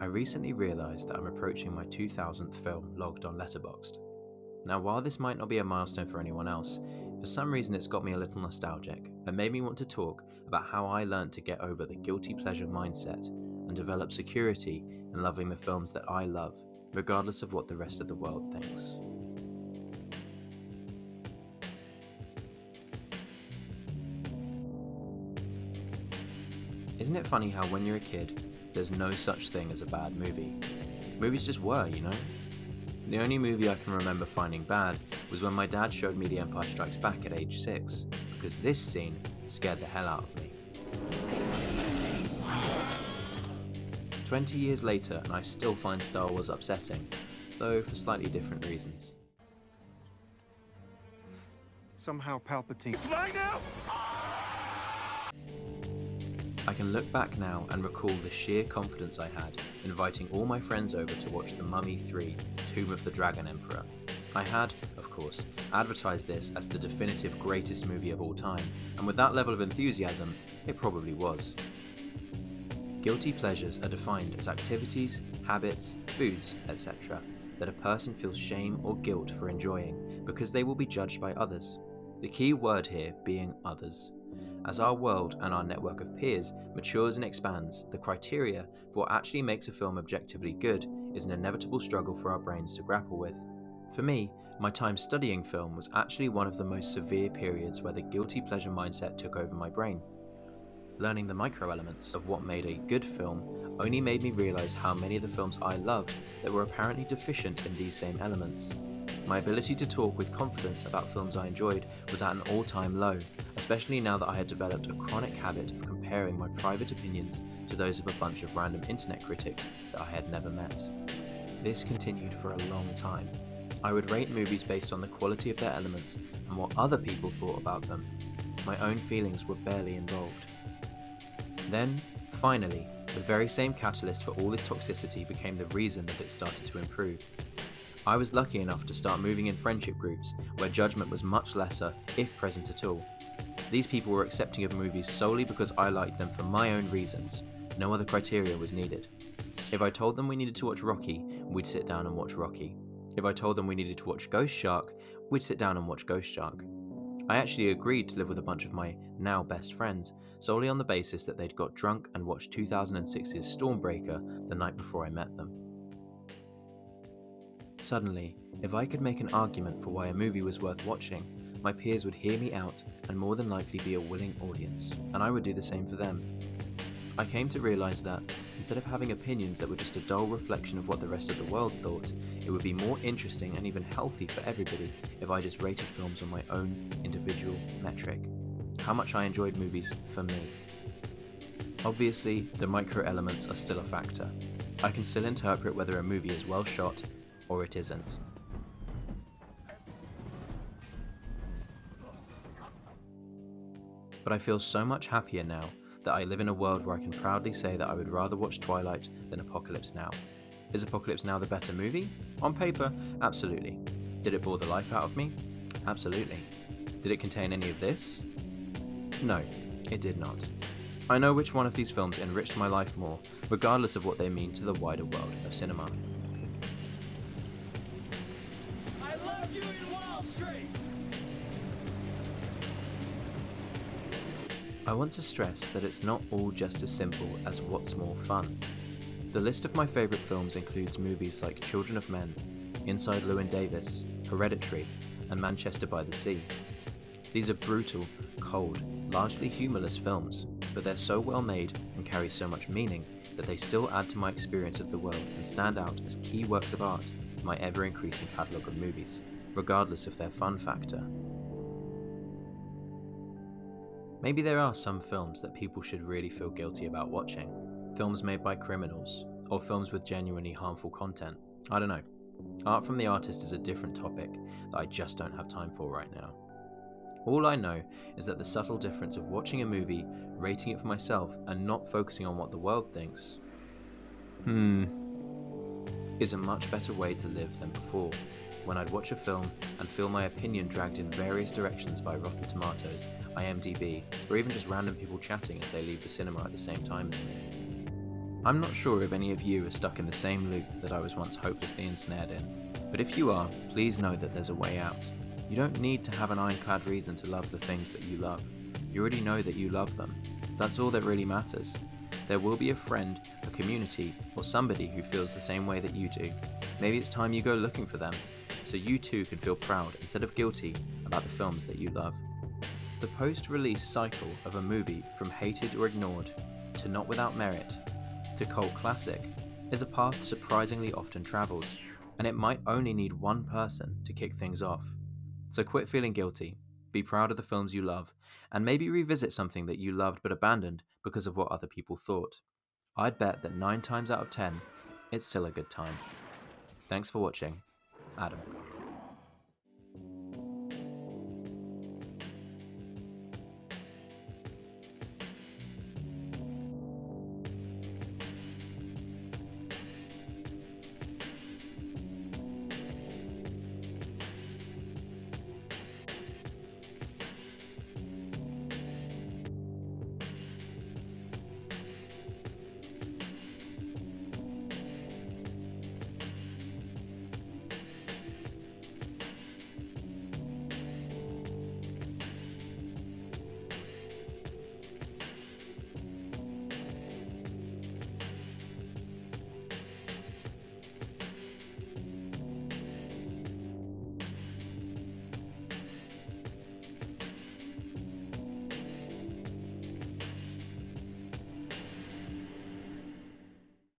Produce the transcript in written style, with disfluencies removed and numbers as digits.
I recently realised that I'm approaching my 2000th film logged on Letterboxd. Now, while this might not be a milestone for anyone else, for some reason it's got me a little nostalgic and made me want to talk about how I learned to get over the guilty pleasure mindset and develop security in loving the films that I love, regardless of what the rest of the world thinks. Isn't it funny how when you're a kid, there's no such thing as a bad movie? Movies just were, you know? The only movie I can remember finding bad was when my dad showed me The Empire Strikes Back at age 6, because this scene scared the hell out of me. 20 years later, and I still find Star Wars upsetting, though for slightly different reasons. Somehow Palpatine. Fly now! I can look back now and recall the sheer confidence I had inviting all my friends over to watch The Mummy 3, Tomb of the Dragon Emperor. I had, of course, advertised this as the definitive greatest movie of all time, and with that level of enthusiasm, it probably was. Guilty pleasures are defined as activities, habits, foods, etc. that a person feels shame or guilt for enjoying because they will be judged by others. The key word here being others. As our world and our network of peers matures and expands, the criteria for what actually makes a film objectively good is an inevitable struggle for our brains to grapple with. For me, my time studying film was actually one of the most severe periods where the guilty pleasure mindset took over my brain. Learning the micro-elements of what made a good film only made me realise how many of the films I loved that were apparently deficient in these same elements. My ability to talk with confidence about films I enjoyed was at an all-time low, especially now that I had developed a chronic habit of comparing my private opinions to those of a bunch of random internet critics that I had never met. This continued for a long time. I would rate movies based on the quality of their elements and what other people thought about them. My own feelings were barely involved. Then, finally, the very same catalyst for all this toxicity became the reason that it started to improve. I was lucky enough to start moving in friendship groups where judgment was much lesser, if present at all. These people were accepting of movies solely because I liked them for my own reasons. No other criteria was needed. If I told them we needed to watch Rocky, we'd sit down and watch Rocky. If I told them we needed to watch Ghost Shark, we'd sit down and watch Ghost Shark. I actually agreed to live with a bunch of my now best friends, solely on the basis that they'd got drunk and watched 2006's Stormbreaker the night before I met them. Suddenly, if I could make an argument for why a movie was worth watching, my peers would hear me out and more than likely be a willing audience, and I would do the same for them. I came to realise that, instead of having opinions that were just a dull reflection of what the rest of the world thought, it would be more interesting and even healthy for everybody if I just rated films on my own individual metric. How much I enjoyed movies for me. Obviously, the micro elements are still a factor. I can still interpret whether a movie is well shot or it isn't. But I feel so much happier now that I live in a world where I can proudly say that I would rather watch Twilight than Apocalypse Now. Is Apocalypse Now the better movie? On paper, absolutely. Did it bore the life out of me? Absolutely. Did it contain any of this? No, it did not. I know which one of these films enriched my life more, regardless of what they mean to the wider world of cinema. I want to stress that it's not all just as simple as what's more fun. The list of my favourite films includes movies like Children of Men, Inside Llewyn Davis, Hereditary, and Manchester by the Sea. These are brutal, cold, largely humourless films, but they're so well made and carry so much meaning that they still add to my experience of the world and stand out as key works of art in my ever-increasing catalogue of movies, regardless of their fun factor. Maybe there are some films that people should really feel guilty about watching. Films made by criminals, or films with genuinely harmful content. I don't know. Art from the artist is a different topic that I just don't have time for right now. All I know is that the subtle difference of watching a movie, rating it for myself, and not focusing on what the world thinks, is a much better way to live than before, when I'd watch a film and feel my opinion dragged in various directions by Rotten Tomatoes, IMDb, or even just random people chatting as they leave the cinema at the same time as me. I'm not sure if any of you are stuck in the same loop that I was once hopelessly ensnared in, but if you are, please know that there's a way out. You don't need to have an ironclad reason to love the things that you love. You already know that you love them. That's all that really matters. There will be a friend, a community, or somebody who feels the same way that you do. Maybe it's time you go looking for them, so you too can feel proud instead of guilty about the films that you love. The post-release cycle of a movie from hated or ignored, to not without merit, to cult classic, is a path surprisingly often travelled, and it might only need one person to kick things off. So quit feeling guilty, be proud of the films you love, and maybe revisit something that you loved but abandoned because of what other people thought. I'd bet that 9 times out of 10, it's still a good time. Thanks for watching. Adam.